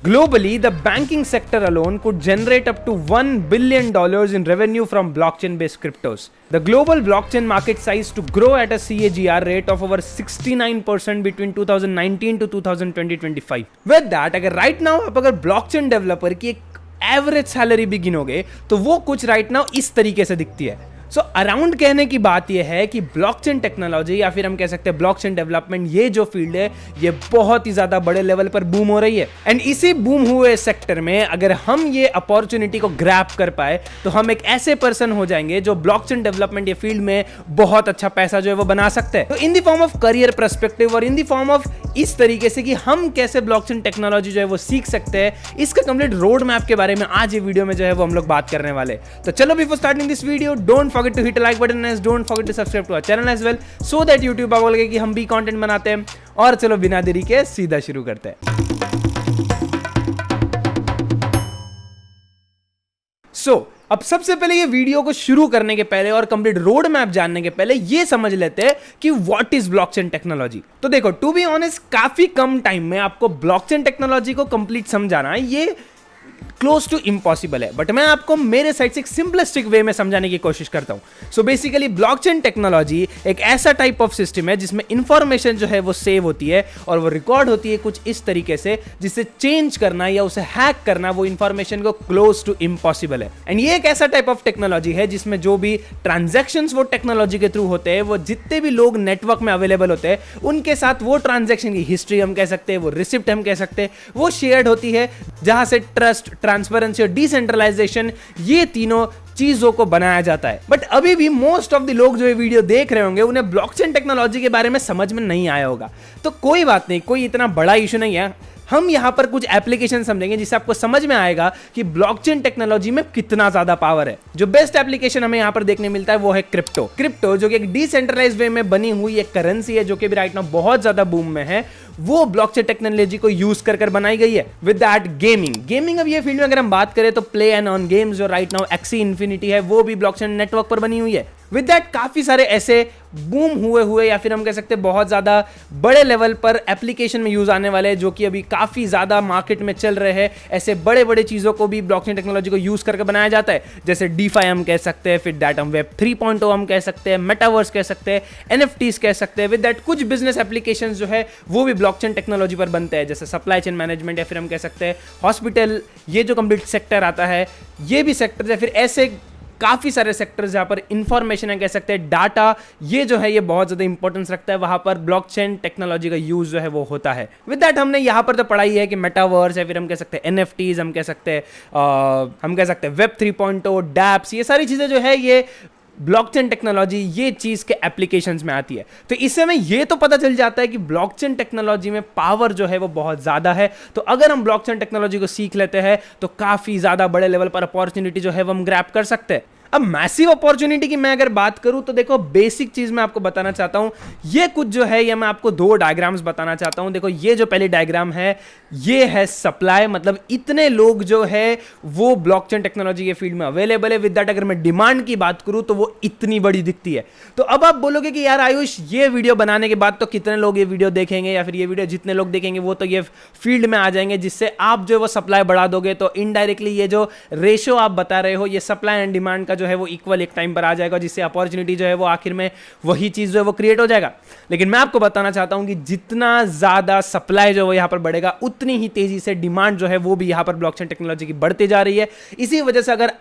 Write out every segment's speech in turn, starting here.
Globally, the banking sector alone could generate up to $1 billion in revenue from blockchain-based cryptos. The global blockchain market size to grow at a CAGR rate of over 69% between 2019 to 2020-25. With that, अगर right now आप अगर blockchain developer की एक average salary भी गिनोगे, तो वो कुछ right now इस तरीके से दिखती है. सो अराउंड कहने की बात यह है कि ब्लॉकचेन टेक्नोलॉजी या फिर हम कह सकते हैं ब्लॉकचेन डेवलपमेंट, ये जो फील्ड है ये बहुत ही ज्यादा बड़े लेवल पर बूम हो रही है. एंड इसी बूम हुए सेक्टर में अगर हम ये अपॉर्चुनिटी को ग्रैब कर पाए तो हम एक ऐसे पर्सन हो जाएंगे जो ब्लॉकचेन डेवलपमेंट ये फील्ड में बहुत अच्छा पैसा जो है वो बना सकते हैं. तो in the form of career perspective और इन द फॉर्म ऑफ इस तरीके से कि हम कैसे ब्लॉकचेन टेक्नोलॉजी जो है वो सीख सकते हैं, इसका कंप्लीट रोड मैप के बारे में आज ये वीडियो में जो है वो हम लोग बात करने वाले. तो चलो before starting this video, don't forget to hit like button and don't forget to subscribe to our channel as well, so that YouTube आपको लगे कि हम भी कंटेंट बनाते हैं. और चलो बिना देरी के सीधा शुरू करते हैं. अब सबसे पहले ये वीडियो को शुरू करने के पहले और कंप्लीट रोड मैप जानने के पहले ये समझ लेते हैं कि व्हाट इज ब्लॉकचेन टेक्नोलॉजी. तो देखो, टू बी ऑनेस्ट काफी कम टाइम में आपको ब्लॉकचेन टेक्नोलॉजी को कंप्लीट समझाना है ये क्लोज टू इम्पॉसिबल है, बट मैं आपको मेरे साइड से एक सिंपलिस्टिक वे में समझाने की कोशिश करता हूं. सो बेसिकली ब्लॉकचेन टेक्नोलॉजी एक ऐसा टाइप ऑफ सिस्टम है जिसमें इंफॉर्मेशन जो है वो सेव होती है और वो रिकॉर्ड होती है कुछ इस तरीके से जिससे चेंज करना या उसे हैक करना वो इंफॉर्मेशन को क्लोज टू इम्पॉसिबल है. एंड ये एक ऐसा टाइप ऑफ टेक्नोलॉजी है जिसमें जो भी ट्रांजेक्शंस वो टेक्नोलॉजी के थ्रू होते हैं, वो जितने भी लोग नेटवर्क में अवेलेबल होते हैं उनके साथ वो ट्रांजेक्शन की हिस्ट्री हम कह सकते हैं, वो रिसिप्ट हम कह सकते हैं, वो शेयर्ड होती है, जहां से ट्रस्ट, ट्रांसपेरेंसी और डिसेंट्रलाइजेशन ये तीनों चीजों को बनाया जाता है. बट अभी भी मोस्ट ऑफ द लोग जो ये वीडियो देख रहे होंगे उन्हें ब्लॉकचेन टेक्नोलॉजी के बारे में समझ में नहीं आया होगा. तो कोई बात नहीं, कोई इतना बड़ा इशू नहीं है. हम यहां पर कुछ एप्लीकेशन समझेंगे जिससे आपको समझ में आएगा कि ब्लॉकचेन टेक्नोलॉजी में कितना ज्यादा पावर है. जो बेस्ट एप्लीकेशन हमें यहां पर देखने मिलता है वो है क्रिप्टो जो कि एक डिसेंट्रलाइज्ड वे में बनी हुई एक करेंसी है जो कि भी राइट नाउ बहुत ज्यादा बूम में है. वो ब्लॉकचेन टेक्नोलॉजी को यूज कर बनाई गई है. विद दैट गेमिंग अब ये फील्ड में अगर हम बात करें तो प्ले एंड ऑन गेम्स जो राइट नाउ एक्सी इन्फिनिटी है वो भी ब्लॉकचेन नेटवर्क पर बनी हुई है. विद दैट काफी सारे ऐसे बूम हुए या फिर हम कह सकते हैं बहुत ज्यादा बड़े लेवल पर एप्लीकेशन में यूज आने वाले जो कि अभी काफी ज्यादा मार्केट में चल रहे हैं. ऐसे बड़े बड़े चीजों को भी ब्लॉकचेन टेक्नोलॉजी को यूज करके बनाया जाता है, जैसे DeFi हम कह सकते हैं, फिर दैट हम वेब 3.0 हम कह सकते हैं, मेटावर्स कह सकते हैं, NFTs कह सकते हैं. विद दैट कुछ बिजनेस एप्लीकेशन जो है वो भी ब्लॉकचेन टेक्नोलॉजी पर बनते हैं, जैसे सप्लाई चेन मैनेजमेंट या फिर हम कह सकते हैं हॉस्पिटल. ये जो कंप्लीट सेक्टर आता है ये भी सेक्टर है. फिर ऐसे काफी सारे सेक्टर्स जहां पर इंफॉर्मेशन है कह सकते हैं, डाटा, ये जो है ये बहुत ज्यादा इंपॉर्टेंस रखता है, वहां पर ब्लॉकचेन टेक्नोलॉजी का यूज जो है वो होता है. विद दैट हमने यहां पर तो पढ़ाई है कि मेटावर्स है, फिर हम कह सकते हैं NFTs, हम कह सकते हैं वेब 3.0, डैप्स, ये सारी चीजें जो है ये ब्लॉकचेन टेक्नोलॉजी ये चीज के एप्लीकेशंस में आती है. तो इससे हमें ये तो पता चल जाता है कि ब्लॉकचेन टेक्नोलॉजी में पावर जो है वो बहुत ज्यादा है. तो अगर हम ब्लॉकचेन टेक्नोलॉजी को सीख लेते हैं तो काफी ज्यादा बड़े लेवल पर अपॉर्चुनिटी जो है वो हम ग्रैब कर सकते हैं. अब मैसिव अपॉर्चुनिटी की मैं अगर बात करूं तो देखो, बेसिक चीज मैं आपको बताना चाहता हूं. ये कुछ जो है ये मैं आपको दो डायग्राम्स बताना चाहता हूं. देखो, ये जो पहली डायग्राम है ये है सप्लाई, मतलब इतने लोग जो है वो ब्लॉकचेन टेक्नोलॉजी के फील्ड में अवेलेबल है. विद दैट अगर मैं डिमांड की बात करूं तो वो इतनी बड़ी दिखती है. तो अब आप बोलोगे कि यार आयुष, ये वीडियो बनाने के बाद तो कितने लोग ये वीडियो देखेंगे, या फिर ये वीडियो जितने लोग देखेंगे वो तो ये फील्ड में आ जाएंगे, जिससे आप जो है वो सप्लाई बढ़ा दोगे. तो इनडायरेक्टली ये जो रेशियो आप बता रहे हो, ये सप्लाई एंड डिमांड का जो है वो इक्वल एक टाइम पर आ जाएगा, जिससे अपॉर्चुनिटी जो है वो आखिर में वही चीज जो है वो क्रिएट हो जाएगा. लेकिन मैं आपको बताना चाहता हूं कि जितना ज्यादा सप्लाई जो है यहां पर बढ़ेगा उतनी ही तेजी से डिमांड जो है वो भी यहां पर ब्लॉकचेन टेक्नोलॉजी की बढ़ती जा रही है. इसी वजह से अगर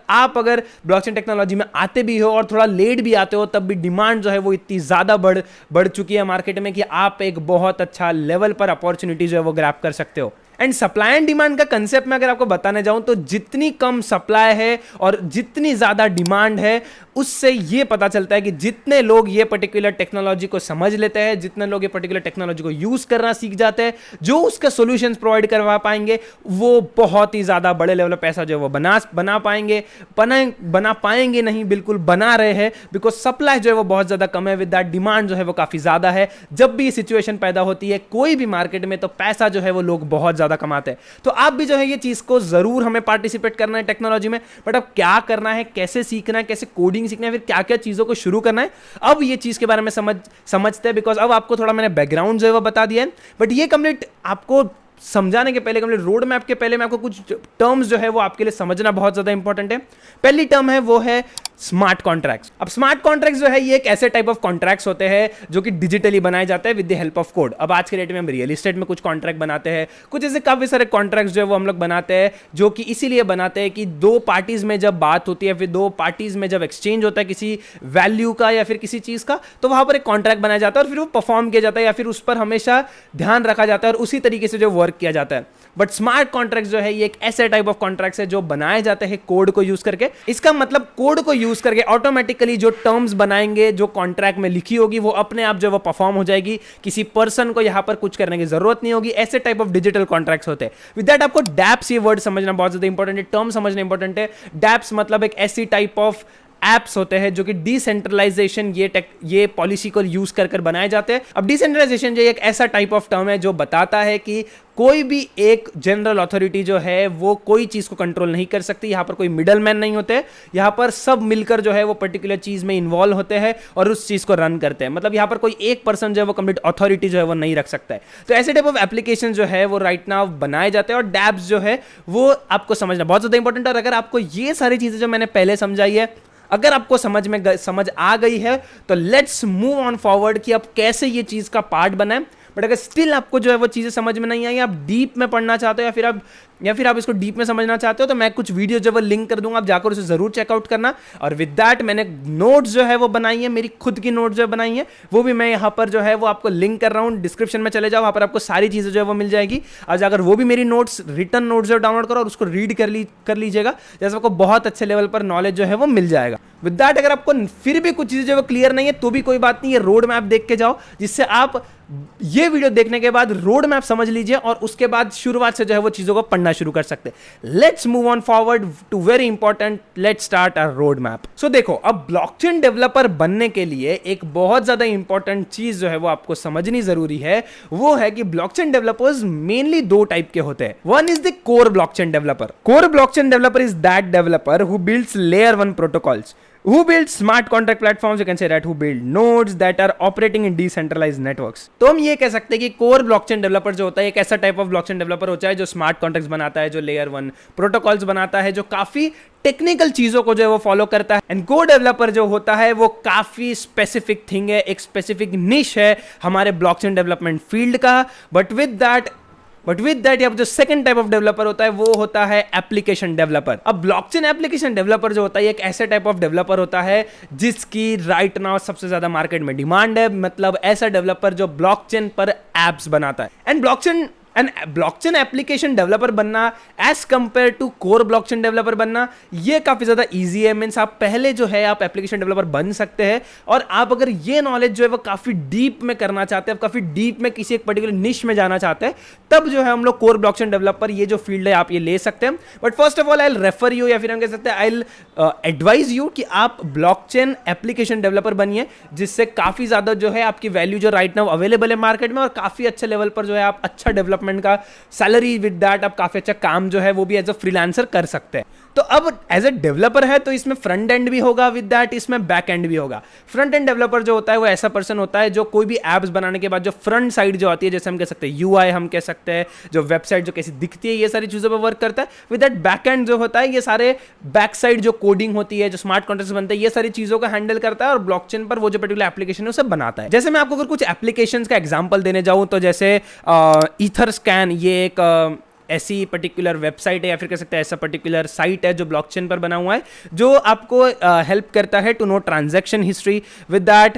ब्लॉकचेन टेक्नोलॉजी में आते भी हो और थोड़ा लेट भी आते हो, तब भी डिमांड जो है वो इतनी ज्यादा बढ़ चुकी है मार्केट में कि आप एक बहुत अच्छा लेवल पर अपॉर्चुनिटी जो है वो ग्रैब कर सकते हो. एंड सप्लाई एंड डिमांड का कंसेप्ट में अगर आपको बताने जाऊं तो जितनी कम सप्लाई है और जितनी ज्यादा डिमांड है, उससे ये पता चलता है कि जितने लोग ये पर्टिकुलर टेक्नोलॉजी को समझ लेते हैं, जितने लोग ये पर्टिकुलर टेक्नोलॉजी को यूज करना सीख जाते हैं, जो उसके सॉल्यूशंस प्रोवाइड करवा पाएंगे, वो बहुत ही ज्यादा बड़े लेवल पर पैसा जो है वो बना पाएंगे नहीं, बिल्कुल बना रहे हैं. बिकॉज सप्लाई जो है वो बहुत ज्यादा कम है, विद दैट डिमांड जो है वो काफी ज्यादा है. जब भी सिचुएशन पैदा होती है कोई भी मार्केट में, तो पैसा जो है वो लोग बहुत ज्यादा कमाते हैं. तो आप भी जो है ये चीज को जरूर हमें पार्टिसिपेट करना है टेक्नोलॉजी में. बट अब क्या करना है, कैसे सीखना है, कैसे कोडिंग सीखना है, फिर क्या क्या चीजों को शुरू करना है, अब ये चीज के बारे में समझते हैं. बिकॉज अब आपको थोड़ा मैंने बैकग्राउंड जो है वो बता दिया है, बट ये कंप्लीट आपको समझाने के पहले, कंप्लीट रोड मैप के पहले मैं आपको कुछ टर्म्स जो है वो आपके लिए समझना बहुत ज्यादा इंपॉर्टेंट है। पहली टर्म है वो है स्मार्ट कॉन्ट्रैक्ट्स। अब स्मार्ट कॉन्ट्रैक्ट्स जो है ये एक ऐसे टाइप ऑफ कॉन्ट्रैक्ट्स होते हैं जो कि डिजिटली बनाए जाते हैं with the help of code. अब आज के डेट में हम रियल एस्टेट में कुछ कॉन्ट्रैक्ट बनाते हैं, कुछ ऐसे काफी सारे कॉन्ट्रैक्ट्स जो है वो हम लोग बनाते हैं, जो कि इसीलिए बनाते हैं कि दो पार्टीज में जब बात होती है, फिर दो पार्टीज में जब एक्सचेंज होता है किसी वैल्यू का या फिर किसी चीज का, तो वहां पर एक कॉन्ट्रैक्ट बनाया जाता है और फिर वो परफॉर्म किया जाता है या फिर उस पर हमेशा ध्यान रखा जाता है और उसी तरीके से जो वर्क किया जाता है। बट स्मार्ट कॉन्ट्रैक्ट जो है ये एक ऐसे टाइप ऑफ कॉन्ट्रैक्ट है जो बनाए जाते हैं कोड को यूज करके। इसका मतलब कोड को यूज करके ऑटोमेटिकली जो टर्म्स बनाएंगे, जो कॉन्ट्रैक्ट में लिखी होगी, वो अपने आप जो वो परफॉर्म हो जाएगी, किसी पर्सन को यहां पर कुछ करने की जरूरत नहीं होगी। ऐसे टाइप ऑफ डिजिटल कॉन्ट्रैक्ट्स होते हैं। विद दैट आपको डैप्स ये वर्ड समझना बहुत ज्यादा इंपॉर्टेंट है, टर्म समझना इंपॉर्टेंट है। डैप्स मतलब एक ऐसी टाइप ऑफ एप्स होते हैं जो कि डिसेंट्रलाइजेशन ये पॉलिसी को यूज कर बनाए जाते हैं। अब डिसेंट्रलाइजेशन जो एक ऐसा टाइप ऑफ टर्म है जो बताता है कि कोई भी एक जनरल अथॉरिटी जो है वो कोई चीज को कंट्रोल नहीं कर सकती। यहां पर कोई मिडल मैन नहीं होते, यहां पर सब मिलकर जो है वो पर्टिकुलर चीज में इन्वॉल्व होते हैं और उस चीज को रन करते हैं। मतलब यहां पर कोई एक पर्सन जो है वो कंप्लीट अथॉरिटी जो है वो नहीं रख सकता है। तो ऐसे टाइप ऑफ एप्लीकेशन जो है वो राइट नाउ बनाए जाते हैं और डैप्स जो है वो आपको समझना बहुत ज्यादा इंपॉर्टेंट है। और अगर आपको ये सारी चीजें जो मैंने पहले समझाई है अगर आपको समझ आ गई है तो लेट्स मूव ऑन फॉरवर्ड कि आप कैसे ये चीज का पार्ट बनाए। बट अगर स्टिल आपको जो है वो चीजें समझ में नहीं आई, आप डीप में पढ़ना चाहते हो या फिर आप इसको डीप में समझना चाहते हो, तो मैं कुछ वीडियो जो वो लिंक कर दूंगा, आप जाकर उसे जरूर चेकआउट करना। और विद दैट मैंने नोट्स जो है वो बनाई है, मेरी खुद की नोट्स जो बनाई है वो भी मैं यहाँ पर जो है वो आपको लिंक कर रहा हूँ। डिस्क्रिप्शन में चले जाओ, वहाँ पर आपको सारी चीजें जो है वो मिल जाएगी। आज अगर वो भी मेरी नोट्स, रिटर्न नोट्स जो डाउनलोड करो और उसको रीड कर लीजिएगा, जैसे आपको बहुत अच्छे लेवल पर नॉलेज जो है वो मिल जाएगा। विद दैट अगर आपको फिर भी कुछ चीजें जो है क्लियर नहीं है तो भी कोई बात नहीं, ये रोड मैप देख के जाओ, जिससे आप ये वीडियो देखने के बाद रोड मैप समझ लीजिए और उसके बाद शुरुआत से जो है वो चीजों को पढ़ना शुरू कर सकते हैं। Let's move on forward to very important, let's start our road map. So देखो, अब ब्लॉकचेन डेवलपर बनने के लिए एक बहुत ज्यादा इंपॉर्टेंट चीज जो है वो आपको समझनी जरूरी है, वो है कि ब्लॉकचेन डेवलपर्स मेनली दो टाइप के होते हैं। One is the core blockchain developer. Core blockchain developer is that developer who builds layer 1 protocols, who builds smart contract platforms, you can say that, who build nodes that are operating in decentralized networks। तो हम ये कह सकते हैं कि core blockchain developer जो होता है एक ऐसा टाइप ऑफ ब्लॉकचेन डेवलपर होता है जो स्मार्ट कॉन्ट्रैक्ट्स बनाता है, जो लेयर 1 प्रोटोकॉल्स बनाता है, जो काफी टेक्निकल चीजों को जो है वो फॉलो करता है। एंड कोर डेवलपर जो होता है वो काफी स्पेसिफिक थिंग है, एक स्पेसिफिक निश है हमारे ब्लॉकचेन डेवलपमेंट फील्ड का। बट विद दैट यहाँ जो सेकंड टाइप ऑफ डेवलपर होता है वो होता है एप्लीकेशन डेवलपर। अब ब्लॉकचेन एप्लीकेशन डेवलपर जो होता है एक ऐसे टाइप ऑफ डेवलपर होता है जिसकी राइट नाउ सबसे ज्यादा मार्केट में डिमांड है। मतलब ऐसा डेवलपर जो ब्लॉकचेन पर एप्स बनाता है। एंड ब्लॉकचेन एप्लीकेशन डेवलपर बनना as compare to core blockchain developer बनना ये काफी ज्यादा इजी है। मींस आप पहले जो है आप एप्लीकेशन डेवलपर बन सकते हैं और आप अगर ये नॉलेज जो है वो काफी डीप में करना चाहते हैं, काफी डीप में किसी एक पर्टिकुलर निश में जाना चाहते हैं, तब जो है हम लोग कोर ब्लॉकचेन डेवलपर ये जो फील्ड है आप ये ले सकते हैं। But first of all I will refer you, या फिर हम कह सकते हैं आई विल एडवाइज यू कि आप ब्लॉकचेन एप्लीकेशन डेवलपर बनिए, जिससे काफी ज्यादा जो है आपकी वैल्यू जो राइट नाउ अवेलेबल है मार्केट में और काफी अच्छे लेवल पर जो है आप अच्छा डेवलपमेंट का सैलरी, विद दैट आप काफी अच्छा काम जो है वो भी एज अ फ्रीलांसर कर सकते हैं। तो अब एज अ डेवलपर है तो इसमें फ्रंट एंड भी होगा, विद दैट इसमें बैक एंड भी होगा। फ्रंट एंड डेवलपर जो होता है वो ऐसा पर्सन होता है जो कोई भी एप्स बनाने के बाद जो फ्रंट साइड जो आती है, जैसे हम कह सकते हैं यूआई, हम कह सकते हैं जो वेबसाइट जो कैसी दिखती है, ये सारी चीजों पर वर्क करता है। विद दैट बैक एंड जो होता है ये सारे बैक साइड जो कोडिंग होती है, जो स्मार्ट कॉन्ट्रैक्ट्स बनते हैं, ये सारी चीजों का हैंडल करता है और ब्लॉकचेन पर वो जो पर्टिकुलर एप्लीकेशन है उसे बनाता है। जैसे मैं आपको अगर कुछ एप्लीकेशन का एग्जाम्पल देने जाऊं तो जैसे ईथरस्कैन, ये एक ऐसी पर्टिकुलर वेबसाइट है या फिर कह सकते हैं ऐसा पर्टिकुलर साइट है जो ब्लॉकचेन पर बना हुआ है, जो आपको हेल्प करता है to know transaction history. With that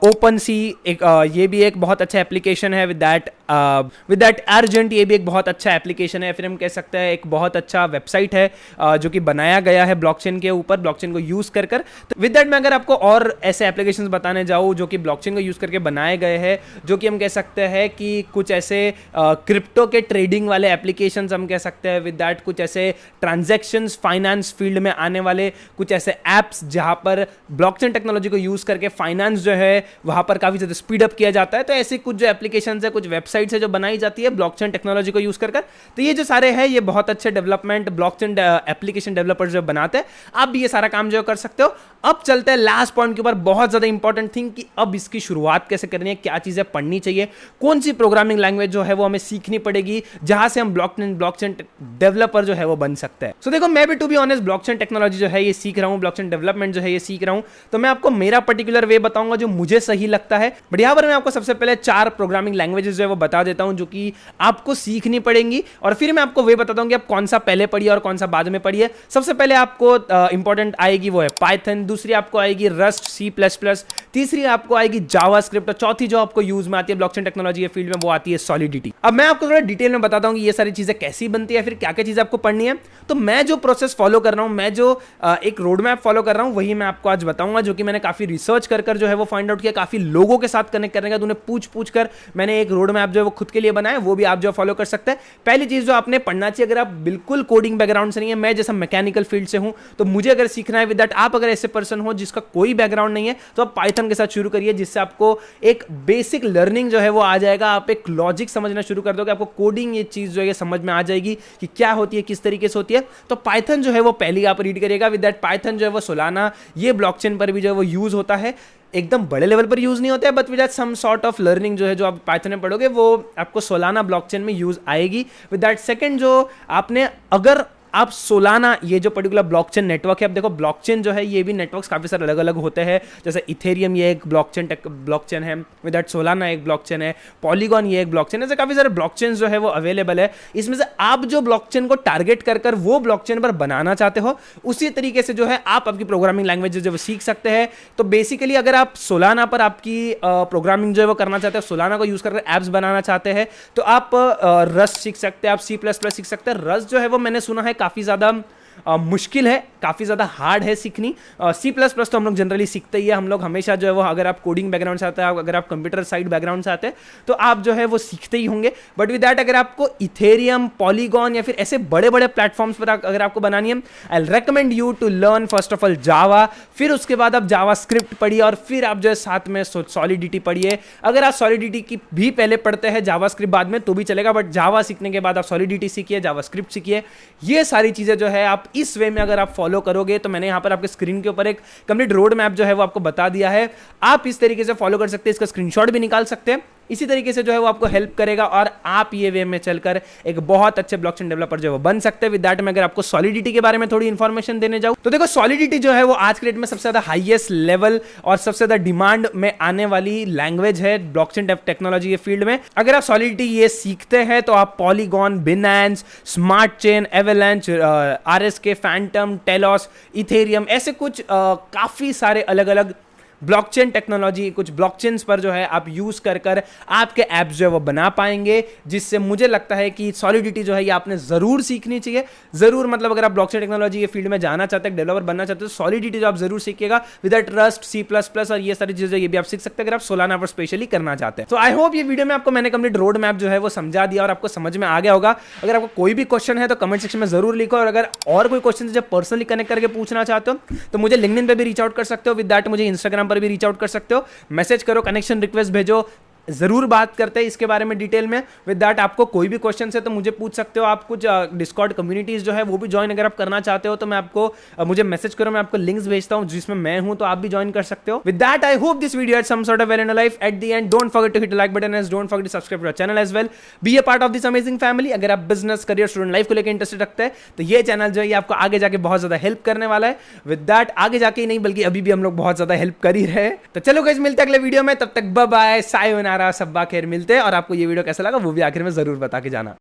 OpenSea ये भी एक बहुत अच्छा एप्लीकेशन है। विद दैट अर्जेंट ये भी एक बहुत अच्छा एप्लीकेशन है। फिर हम कह सकते हैं एक बहुत अच्छा वेबसाइट है जो कि बनाया गया है ब्लॉकचेन के ऊपर, ब्लॉकचेन को यूज कर। तो विद दैट मैं अगर आपको और ऐसे एप्लीकेशंस बताने जाऊँ जो कि ब्लॉकचेन को यूज करके बनाए गए हैं, जो कि हम कह सकते हैं कि कुछ ऐसे क्रिप्टो के ट्रेडिंग वाले एप्लीकेशन एप्लीकेशंस हम कह सकते हैं, विद दैट कुछ ऐसे ट्रांजैक्शंस फाइनेंस फील्ड में आने वाले कुछ ऐसे एप्स जहां पर ब्लॉकचेन टेक्नोलॉजी को यूज करके फाइनेंस जो है वहां पर काफी ज्यादा स्पीड अप किया जाता है। तो ऐसे कुछ जो एप्लीकेशंस है, कुछ वेबसाइट्स है जो बनाई जाती है ब्लॉकचेन टेक्नोलॉजी को यूज कर। तो ये जो सारे हैं ये बहुत अच्छे डेवलपमेंट ब्लॉकचेन एप्लीकेशन डेवलपर्स जो बनाते हैं, आप भी ये सारा काम जो कर सकते हो। अब चलते हैं लास्ट पॉइंट के ऊपर, बहुत ज्यादा इंपॉर्टेंट थिंग कि अब इसकी शुरुआत कैसे करनी है, क्या चीजें पढ़नी चाहिए, कौन सी प्रोग्रामिंग लैंग्वेज जो है वो हमें सीखनी पड़ेगी जहां से हम ब्लॉकचेन डेवलपर जो है वो बन सकते हैं। सो देखो, मैं भी to be honest blockchain technology जो है ये सीख रहा हूं, ब्लॉकचेन डेवलपमेंट जो है ये सीख रहा हूं, तो मैं आपको मेरा पर्टिकुलर वे बताऊंगा जो मुझे सही लगता है। बट यहां पर मैं आपको सबसे पहले 4 प्रोग्रामिंग लैंग्वेजेस जो है वो बता देता हूं जो कि आपको सीखनी पड़ेंगी, और फिर मैं आपको वे बताता हूं कि आप कौन सा पहले पढ़िए और कौन सा बाद में पढ़िए। सबसे पहले आपको इंपॉर्टेंट आएगी वो है पाइथन, दूसरी आपको आएगी रस्ट C++, तीसरी आपको आएगी जावास्क्रिप्ट, और चौथी जो आपको यूज में आती है ब्लॉकचेन टेक्नोलॉजी फील्ड में वो आती है सॉलिडिटी। अब मैं आपको थोड़ा डिटेल में बताता हूं कि ये सारी चीजें कैसी बनती है, फिर क्या क्या चीजें आपको पढ़नी है। तो मैं जो प्रोसेस फॉलो कर रहा हूं, मैं जो एक रोड मैप फॉलो कर रहा हूं, वही मैं आपको आज बताऊंगा, जो कि मैंने काफी रिसर्च कर जो है वो फाइंड आउट किया, काफी लोगों के साथ कनेक्ट करने का, उन्हें पूछ कर मैंने एक रोड मैप जो है वो खुद के लिए बनाया, वो भी आप जो फॉलो कर सकते हैं। पहली चीज जो आपने पढ़ना चाहिए, अगर आप बिल्कुल कोडिंग बैकग्राउंड से नहीं है, मैं जैसा मैकेनिकल फील्ड से हूं, तो मुझे अगर सीखना है विद दैट, आप अगर ऐसे पर्सन हो जिसका कोई बैकग्राउंड नहीं है, तो आप पाइथन के साथ शुरू करिए, जिससे आपको एक बेसिक लर्निंग जो है वो आ जाएगा, आप एक लॉजिक समझना शुरू कर दोगे, आपको कोडिंग ये चीज जो है समझ में आ जाएगी कि क्या होती है, किस तरीके से होती है। तो पाइथन जो है वो पहली आप रीड करिएगा। विद दैट पाइथन जो है वो सोलाना ये ब्लॉकचेन पर भी जो है वो यूज होता है, एकदम बड़े लेवल पर यूज नहीं होता है, but with that some sort of learning जो है जो आप पाइथन में पढ़ोगे वो आपको सोलाना ब्लॉकचेन में यूज आएगी। विद दैट सेकंड जो आपने, अगर आप सोलाना ये जो पर्टिकुलर ब्लॉकचेन नेटवर्क है, अब देखो ब्लॉकचेन जो है ये भी नेटवर्क्स काफी सारे अलग अलग होते हैं, जैसे इथेरियम ये एक ब्लॉकचेन है, विद दैट सोलाना एक ब्लॉकचेन है, पॉलीगॉन ये एक ब्लॉकचेन है, ऐसे काफी सारे ब्लॉकचेन जो है वो अवेलेबल है। इसमें से आप जो ब्लॉकचेन को टारगेट कर वो ब्लॉकचेन पर बनाना चाहते हो, उसी तरीके से जो है आप आपकी प्रोग्रामिंग लैंग्वेज जो सीख सकते हैं। तो बेसिकली अगर आप सोलाना पर आपकी प्रोग्रामिंग जो है वो करना चाहते हैं, सोलाना को यूज करके एप्स बनाना चाहते हैं, तो आप रस्ट सीख सकते हैं, आप C++ सीख सकते हैं। रस्ट जो है वो मैंने सुना है काफी ज्यादा मुश्किल है, काफ़ी ज़्यादा हार्ड है सीखनी। C++ तो हम लोग जनरली सीखते ही है, हम लोग हमेशा जो है वो, अगर आप कोडिंग बैकग्राउंड से आते हैं, अगर आप कंप्यूटर साइड बैकग्राउंड से आते हैं, तो आप जो है वो सीखते ही होंगे। बट विद दैट अगर आपको इथेरियम, पॉलीगॉन या फिर ऐसे बड़े बड़े प्लेटफॉर्म्स पर अगर आपको बनानी है, I recommend you to learn first of all Java, फिर उसके बाद आप जावास्क्रिप्ट पढ़िए, और फिर आप जो है साथ में सॉलिडिटी पढ़िए। अगर आप सॉलिडिटी की भी पहले पढ़ते हैं, जावास्क्रिप्ट बाद में, तो भी चलेगा, बट जावा सीखने के बाद आप सॉलिडिटी सीखिए, जावास्क्रिप्ट सीखिए। ये सारी चीज़ें जो है आप इस वे में अगर आप फॉलो करोगे, तो मैंने यहां पर आपके स्क्रीन के ऊपर एक कंप्लीट रोड मैप जो है वो आपको बता दिया है, आप इस तरीके से फॉलो कर सकते हैं, इसका स्क्रीनशॉट भी निकाल सकते हैं। इसी तरीके से जो है वो आपको हेल्प करेगा, और आप ये वे में चलकर एक बहुत अच्छे ब्लॉकचेन डेवलपर जो है वो बन सकते हैं। विद दैट मैं अगर आपको सॉलिडिटी के बारे में थोड़ी इंफॉर्मेशन देने जाऊं, तो देखो सॉलिडिटी जो है वो आज के डेट में सबसे ज्यादा हाईएस्ट लेवल और सबसे ज्यादा डिमांड में आने वाली लैंग्वेज है ब्लॉकचेन टेक्नोलॉजी के फील्ड में। अगर आप सॉलिडिटी ये सीखते हैं, तो आप Polygon, Binance, smart chain, Avalanche, RSK, Fantom, Telos, Ethereum, ऐसे कुछ काफी सारे अलग अलग ब्लॉकचेन टेक्नोलॉजी, कुछ ब्लॉकचेन्स पर जो है आप यूज कर आपके ऐप्स जो है वो बना पाएंगे, जिससे मुझे लगता है कि सॉलिडिटी जो है ये आपने जरूर सीखनी चाहिए। जरूर, मतलब अगर आप ब्लॉकचेन टेक्नोलॉजी के फील्ड में जाना चाहते हैं, डेवलपर बनना चाहते हैं, तो सॉलिडिटी जो आप जरूर सीखिएगा। विद दैट रस्ट, C++ और ये सारी चीजें ये भी आप सीख सकते हैं अगर आप सोलाना पर स्पेशली करना चाहते हैं। तो आई होप ये वीडियो में आपको मैंने कंप्लीट रोड मैप जो है वो समझा दिया और आपको समझ में आ गया होगा। अगर आपको कोई भी क्वेश्चन है तो कमेंट सेक्शन में जरूर लिखो, और अगर और कोई क्वेश्चन जब पर्सनली कनेक्ट करके पूछना चाहते हो, तो मुझे लिंक्डइन पे भी रीच आउट कर सकते हो। विद दैट मुझे इंस्टाग्राम पर भी रीच आउट कर सकते हो, मैसेज करो, कनेक्शन रिक्वेस्ट भेजो, जरूर बात करते हैं इसके बारे में डिटेल में। विद दैट आपको कोई भी क्वेश्चन है तो मुझे पूछ सकते हो। आप कुछ डिस्कॉर्ड कम्युनिटीज जो है वो भी ज्वाइन अगर आप करना चाहते हो, तो मैं आपको मुझे मैसेज करो, मैं आपको लिंक्स भेजता हूं जिसमें मैं हूं, तो आप भी ज्वाइन कर सकते हो। With that I hope this video had some sort of value in life. At the end don't forget to hit the like button and don't forget to subscribe to our channel as well. Be a part of this amazing family. अगर आप business, career, student life को लेकर interested रखते हैं, तो ये channel जो है आपको आगे जाके बहुत ज्यादा हेल्प करने वाला है। विद दैट आगे जाके ही नहीं, बल्कि अभी भी हम लोग बहुत ज्यादा हेल्प कर ही रहे हैं। तो चलो गाइस, मिलते हैं अगले वीडियो में, तब तक बाय बाय, सायोनारा, सब्बा खैर। मिलते हैं, और आपको ये वीडियो कैसा लगा वो भी आखिर में जरूर बता के जाना।